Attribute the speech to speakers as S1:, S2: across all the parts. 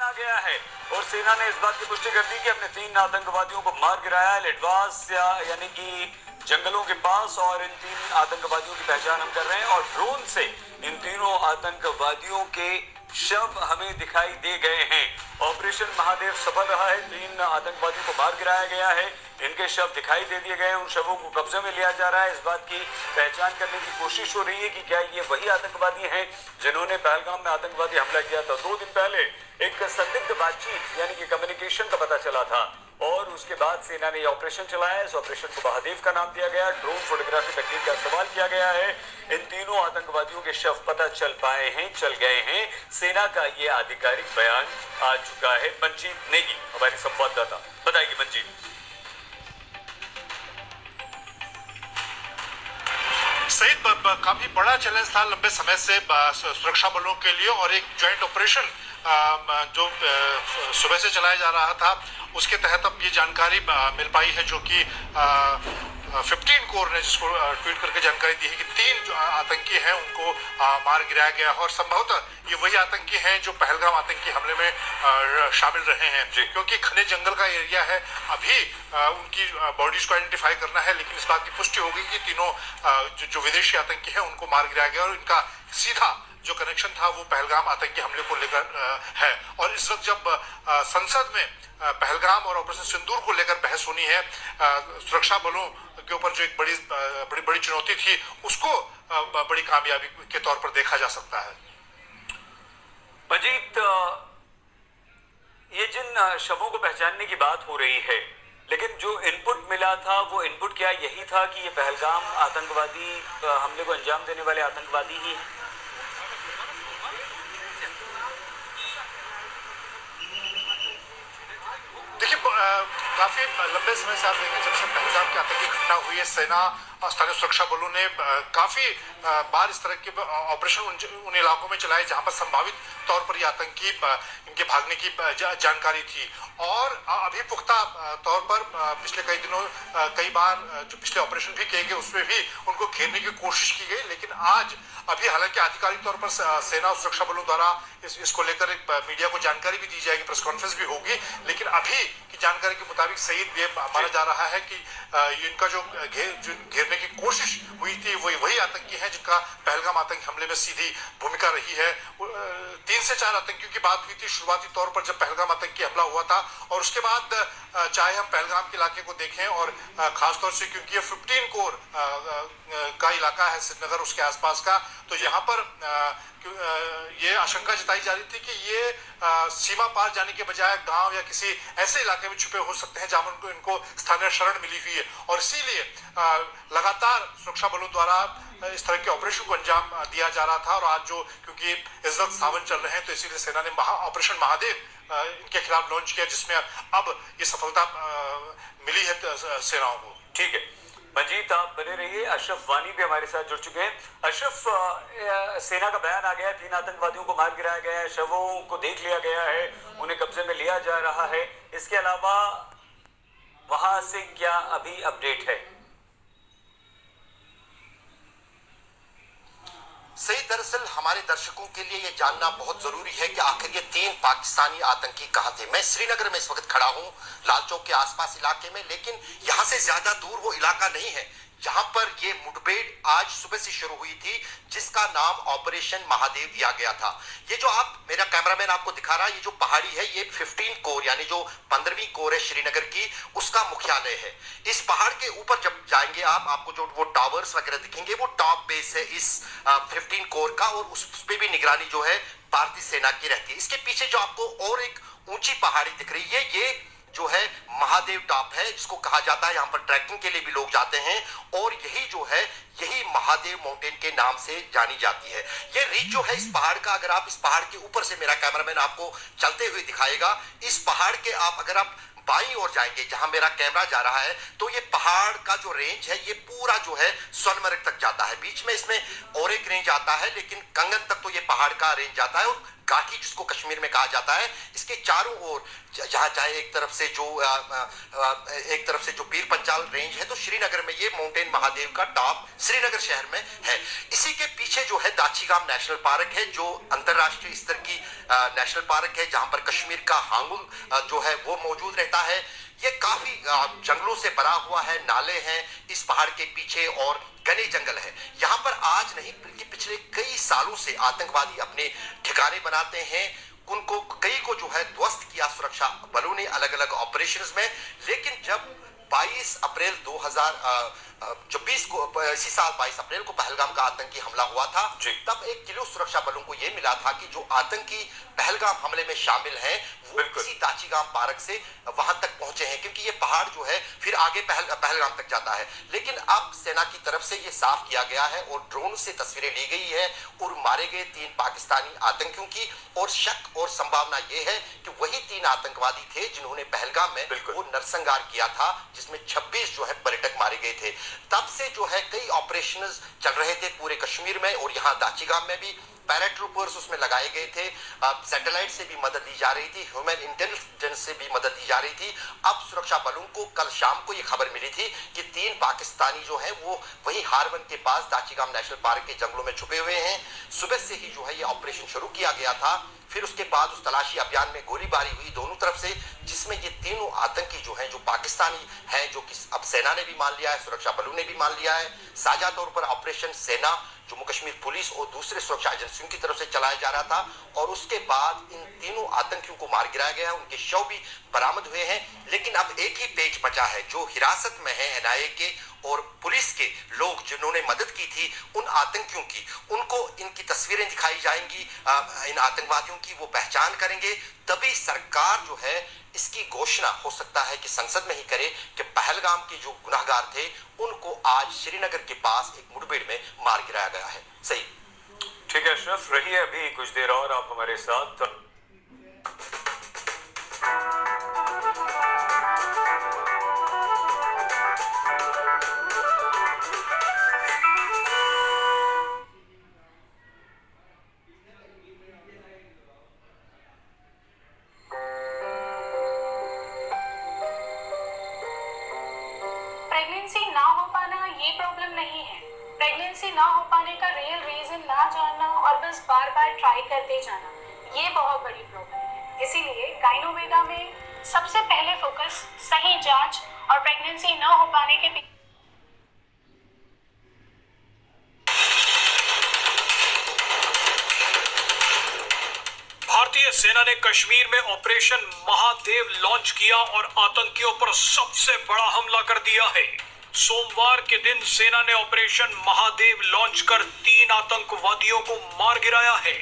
S1: आ गया है और सेना ने इस बात की पुष्टि कर दी कि अपने 3 आतंकवादियों को मार गिराया है लेडवास यानी कि जंगलों के पास। और इन 3 आतंकवादियों की पहचान हम कर रहे हैं और ड्रोन से इन तीनों आतंकवादियों के शव हमें दिखाई दे गए हैं। ऑपरेशन महादेव सफल रहा है, 3 आतंकवादियों को मार गिराया गया है, इनके शव दिखाई दे दिए गए। उन शवों को कब्जे में लिया जा रहा है। इस बात की पहचान करने की कोशिश हो रही है कि क्या ये वही आतंकवादी हैं जिन्होंने पहलगाम में आतंकवादी हमला किया था। 2 दिन पहले एक संदिग्ध बातचीत यानी कि कम्युनिकेशन का पता चला था और उसके बाद सेना ने ऑपरेशन चलाया। इस ऑपरेशन को महादेव का नाम दिया गया। ड्रोन फोटोग्राफी तकनीक का इस्तेमाल किया गया है। इन तीनों आतंकवादियों के शव पता चल पाए हैं, चल गए हैं। सेना का ये आधिकारिक बयान आ चुका है। मंजीत नेगी हमारी संवाददाता बताएगी। मंजीत,
S2: सहित काफी बड़ा चैलेंज था लंबे समय से सुरक्षा बलों के लिए और एक ज्वाइंट ऑपरेशन जो सुबह से चलाया जा रहा था उसके तहत अब ये जानकारी मिल पाई है जो कि 15 कोर ने जिसको ट्वीट करके जानकारी दी है कि 3 जो आतंकी हैं उनको मार गिराया गया और संभवतः ये वही आतंकी हैं जो पहलगाम आतंकी हमले में शामिल रहे हैं क्योंकि घने जंगल का एरिया है। अभी उनकी बॉडीज को आइडेंटिफाई करना है लेकिन इस बात की पुष्टि होगी कि तीनों जो विदेशी आतंकी हैं उनको मार गिराया गया और इनका सीधा जो कनेक्शन था वो पहलगाम आतंकी हमले को लेकर है। और इस वक्त जब संसद में पहलगाम और ऑपरेशन सिंदूर को लेकर बहस होनी है, सुरक्षा बलों के ऊपर जो एक बड़ी चुनौती थी उसको बड़ी कामयाबी के तौर पर देखा जा सकता है।
S1: मंजीत, ये जिन शवों को पहचानने की बात हो रही है लेकिन जो इनपुट मिला था वो इनपुट क्या यही था कि ये पहलगाम आतंकवादी हमले को अंजाम देने वाले आतंकवादी ही हैं?
S2: देखिए, काफी लंबे समय से आप देखें जब से पहलगाम की आतंकी घटना हुई है सेना और स्थानीय सुरक्षा बलों ने काफी बार इस तरह के ऑपरेशन उन इलाकों में चलाए जहां पर संभावित तौर पर ये आतंकी इनके भागने की जानकारी थी। और अभी पुख्ता तौर पर पिछले कई दिनों कई बार जो पिछले ऑपरेशन भी किए गए उसमें भी उनको घेरने की कोशिश की गई लेकिन आज अभी हालांकि आधिकारिक तौर पर सेना और सुरक्षा बलों द्वारा इसको लेकर एक मीडिया को जानकारी भी दी जाएगी, प्रेस कॉन्फ्रेंस भी होगी लेकिन अभी की जानकारी के मुताबिक सही ये माना जा रहा है कि इनका जो घेरने की कोशिश हुई थी वही आतंकी हैं जिनका पहलगाम आतंकी हमले में सीधी भूमिका रही है। 3 से 4 आतंकियों की बात हुई थी शुरुआती तौर पर जब पहलगाम आतंकी हमला हुआ था और उसके बाद चाहे हम पहलगाम के इलाके को देखें और खासतौर से क्योंकि ये 15 कोर का इलाका है श्रीनगर उसके आसपास का, तो यहाँ पर ये आशंका जताई जा रही थी कि ये सीमा पार जाने के बजाय गांव या किसी ऐसे इलाके में छुपे हो सकते हैं जहां इनको स्थानीय शरण मिली हुई है और इसीलिए लगातार सुरक्षा बलों द्वारा इस तरह के ऑपरेशन को अंजाम दिया जा रहा था। और आज जो क्योंकि इस वक्त सावन चल रहे हैं तो इसीलिए सेना ने ऑपरेशन महादेव इनके खिलाफ लॉन्च किया जिसमें अब ये सफलता मिली है सेनाओं को।
S1: ठीक है मंजीत, आप बने रहिए। अशरफ वानी भी हमारे साथ जुड़ चुके हैं। अशरफ, सेना का बयान आ गया है, 3 आतंकवादियों को मार गिराया गया है, शवों को देख लिया गया है, उन्हें कब्जे में लिया जा रहा है। इसके अलावा वहां से क्या अभी अपडेट है?
S3: सही, दरअसल हमारे दर्शकों के लिए यह जानना बहुत जरूरी है कि आखिर ये 3 पाकिस्तानी आतंकी कहां थे। मैं श्रीनगर में इस वक्त खड़ा हूं, लाल चौक के आसपास इलाके में, लेकिन यहां से ज्यादा दूर वो इलाका नहीं है जहां पर ये मुठभेड़ आज सुबह से शुरू हुई थी जिसका नाम ऑपरेशन महादेव दिया गया था। ये जो मेरा कैमरामैन आपको दिखा रहा है, ये जो पहाड़ी है ये 15 कोर यानी जो 15वीं कोर है श्रीनगर की उसका मुख्यालय है। इस पहाड़ के ऊपर जब जाएंगे आपको जो वो टावर्स वगैरह दिखेंगे वो टॉप बेस है इस 15 कोर का और उस पर भी निगरानी जो है भारतीय सेना की रहती है। इसके पीछे जो आपको और एक ऊंची पहाड़ी दिख रही है ये जो है महादेव टॉप है जिसको कहा जाता है, यहाँ पर ट्रैकिंग के लिए भी लोग जाते हैं और यही जो है यही महादेव माउंटेन के नाम से जानी जाती है। ये रीच जो है इस पहाड़ का, अगर आप इस पहाड़ के ऊपर से, मेरा कैमरामैन आपको चलते हुए दिखाएगा, इस पहाड़ के अगर आप बाईं ओर जाएंगे जहां मेरा कैमरा जा रहा है तो ये पहाड़ का जो रेंज है ये पूरा जो है सोनमर्ग तक जाता है। बीच में इसमें और एक रेंज आता है लेकिन कंगन तक तो ये पहाड़ का रेंज जाता है और घाटी जिसको कश्मीर में कहा जाता है, इसके चारों ओर जहां चाहे एक तरफ से जो पीर पंचाल रेंज है, तो श्रीनगर में ये माउंटेन महादेव का टॉप श्रीनगर शहर में है। इसी के पीछे जो है दाचीगाम नेशनल पार्क है, जो अंतरराष्ट्रीय स्तर की नेशनल पार्क है, जहां पर कश्मीर का हांगुल जो है वो मौजूद रहता है। ये काफी जंगलों से भरा हुआ है, नाले हैं इस पहाड़ के पीछे और घने जंगल है। यहाँ पर आज नहीं बल्कि पिछले कई सालों से आतंकवादी अपने ठिकाने बनाते हैं। उनको कई को जो है ध्वस्त किया सुरक्षा बलों ने अलग अलग ऑपरेशंस में। लेकिन जब 22 अप्रैल 2024 को, इसी साल 22 अप्रैल को पहलगाम का आतंकी हमला हुआ था, तब एक क्लू सुरक्षा बलों को यह मिला था कि जो आतंकी पहलगाम हमले में शामिल हैं वो इसी दाचीगाम पार्क से वहां तक पहुंचे हैं, क्योंकि ये पहाड़ जो है फिर आगे पहलगाम तक जाता है। लेकिन अब सेना की तरफ से ये साफ किया गया है और ड्रोन से तस्वीरें ली गई है और मारे गए 3 पाकिस्तानी आतंकियों की, और शक और संभावना ये है कि वही 3 आतंकवादी थे जिन्होंने पहलगाम में वो नरसंहार किया था, जिसमें 26 जो है पर्यटक मारे गए थे। तब से जो है कई ऑपरेशंस चल रहे थे पूरे कश्मीर में, और यहाँ दाचीगाम में भी पैराट्रूपर्स उसमें लगाए गए थे। सैटेलाइट से भी मदद दी जा रही थी, ह्यूमन इंटेलिजेंस से भी मदद दी जा रही थी। अब सुरक्षा बलों को कल शाम को ये खबर मिली थी कि 3 पाकिस्तानी जो हैं वो वही हारवन के पास दाचीगाम नेशनल पार्क के जंगलों में छुपे हुए हैं। सुबह से ही जो है ये ऑपरेशन शुरू किया गया था। फिर उसके बाद उस तलाशी अभियान में गोलीबारी हुई दोनों तरफ से, जिसमें ये तीनों आतंकी जो हैं, जो पाकिस्तानी हैं, जो कि अब सेना ने भी मान लिया है, सुरक्षा बलों ने भी मान लिया है, साझा तौर पर ऑपरेशन सेना, जम्मू कश्मीर पुलिस और दूसरे सुरक्षा एजेंसियों की तरफ से चलाया जा रहा था। और उसके बाद इन तीनों आतंकियों को मार गिराया गया, उनके शव भी बरामद हुए हैं। लेकिन अब एक ही पेच बचा है, जो हिरासत में है एनआईए के और पुलिस के लोग जिन्होंने मदद की थी उन आतंकियों की, उनको इनकी तस्वीरें दिखाई जाएंगी, इन आतंकवादियों की वो पहचान करेंगे, तभी सरकार जो है इसकी घोषणा हो सकता है कि संसद में ही करे कि पहलगाम के जो गुनाहगार थे उनको आज श्रीनगर के पास एक मुठभेड़ में मार गिराया गया है। सही,
S1: ठीक है अशरफ, रहिए अभी कुछ देर और आप हमारे साथ।
S4: प्रेगनेंसी ना हो पाना ये प्रॉब्लम नहीं है। प्रेगनेंसी ना हो पाने का रियल रीजन ना जानना और बस बार बार ट्राई करते जाना, ये बहुत बड़ी प्रॉब्लम है। इसीलिए गाइनोवेगा में सबसे पहले फोकस सही जांच और प्रेगनेंसी ना हो पाने के
S5: भारतीय सेना ने कश्मीर में ऑपरेशन महादेव लॉन्च किया और आतंकियों पर सबसे बड़ा हमला कर दिया है। सोमवार के दिन सेना ने ऑपरेशन महादेव लॉन्च कर 3 आतंकवादियों को मार गिराया है।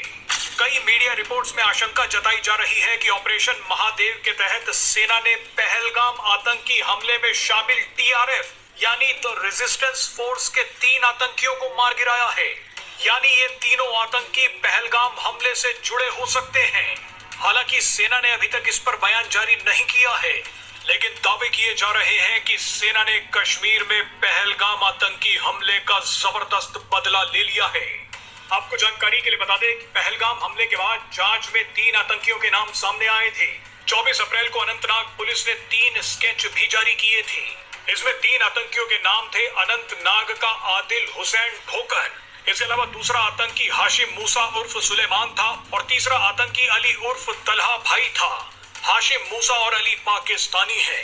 S5: कई मीडिया रिपोर्ट्स में आशंका जताई जा रही है कि ऑपरेशन महादेव के तहत सेना ने पहलगाम आतंकी हमले में शामिल टीआरएफ यानी द रेजिस्टेंस फोर्स के 3 आतंकियों को मार गिराया है। यानी ये तीनों आतंकी पहलगाम हमले से जुड़े हो सकते हैं। हालांकि सेना ने अभी तक इस पर बयान जारी नहीं किया है, लेकिन दावे किए जा रहे हैं कि सेना ने कश्मीर में पहलगाम आतंकी हमले का जबरदस्त बदला ले लिया है। आपको जानकारी के लिए बता दें कि पहलगाम हमले के बाद जांच में 3 आतंकियों के नाम सामने आए थे। 24 अप्रैल को अनंतनाग पुलिस ने 3 स्केच भी जारी किए थे। इसमें 3 आतंकियों के नाम थे अनंतनाग का आदिल हुसैन ठोकर, इसके अलावा दूसरा आतंकी हाशिम मूसा उर्फ सुलेमान था और तीसरा आतंकी अली उर्फ तलहा भाई था। हाशिम मूसा और अली पाकिस्तानी है।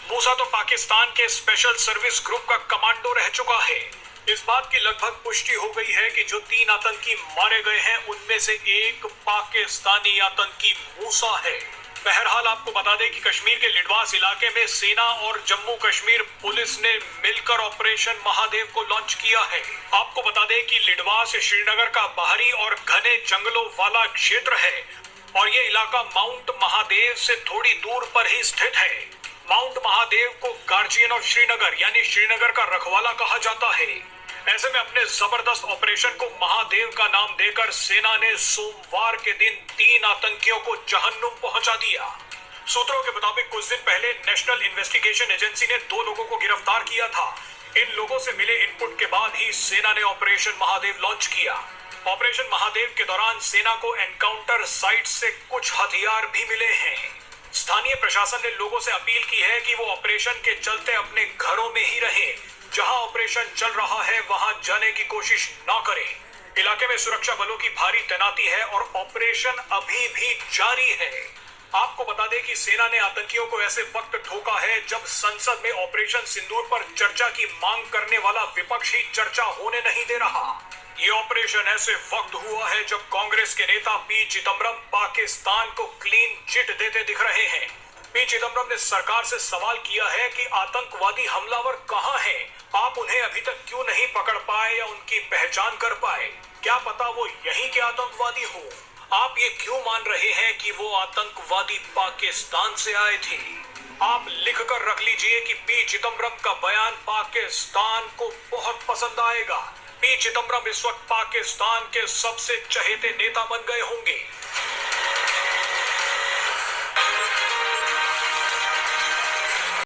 S5: मूसा तो पाकिस्तान के स्पेशल सर्विस ग्रुप का कमांडो रह चुका है। इस बात की लगभग पुष्टि हो गई है कि जो 3 आतंकी मारे गए हैं उनमें से एक पाकिस्तानी आतंकी मूसा है। बहरहाल आपको बता दें कि कश्मीर के लिडवास इलाके में सेना और जम्मू कश्मीर पुलिस ने मिलकर ऑपरेशन महादेव को लॉन्च किया है। आपको बता दें कि लिडवास श्रीनगर का बाहरी और घने जंगलों वाला क्षेत्र है और ये इलाका माउंट महादेव से थोड़ी दूर पर ही स्थित है। माउंट महादेव को गार्जियन ऑफ श्रीनगर यानी श्रीनगर का रखवाला कहा जाता है। ऐसे में अपने जबरदस्त ऑपरेशन को महादेव का नाम देकर सेना ने सोमवार के दिन 3 आतंकियों को जहन्नुम पहुंचा दिया। सूत्रों के मुताबिक कुछ दिन पहले नेशनल इन्वेस्टिगेशन एजेंसी ने 2 लोगों को गिरफ्तार किया था। इन लोगों से मिले इनपुट के बाद ही सेना ने ऑपरेशन महादेव लॉन्च किया। ऑपरेशन महादेव के दौरान सेना को एनकाउंटर साइट से कुछ हथियार भी मिले हैं। स्थानीय प्रशासन ने लोगों से अपील की है कि वो ऑपरेशन के चलते अपने घरों में ही रहें। जहां ऑपरेशन चल रहा है वहां जाने की कोशिश न करें। इलाके में सुरक्षा बलों की भारी तैनाती है और ऑपरेशन अभी भी जारी है। आपको बता दें कि सेना ने आतंकियों को ऐसे वक्त ठोका है जब संसद में ऑपरेशन सिंदूर पर चर्चा की मांग करने वाला विपक्ष ही चर्चा होने नहीं दे रहा। ये ऑपरेशन ऐसे वक्त हुआ है जब कांग्रेस के नेता पी चिदम्बरम पाकिस्तान को क्लीन चिट देते दिख रहे हैं। पी चिदम्बरम ने सरकार से सवाल किया है कि आतंकवादी हमलावर कहां हैं? आप उन्हें अभी तक क्यों नहीं पकड़ पाए या उनकी पहचान कर पाए? क्या पता वो यहीं के आतंकवादी हो? आप ये क्यों मान रहे हैं कि वो आतंकवादी पाकिस्तान से आए थे? आप लिख कर रख लीजिए कि पी चिदम्बरम का बयान पाकिस्तान को बहुत पसंद आएगा। पी चिदम्बरम इस वक्त पाकिस्तान के सबसे चहेते नेता बन गए होंगे।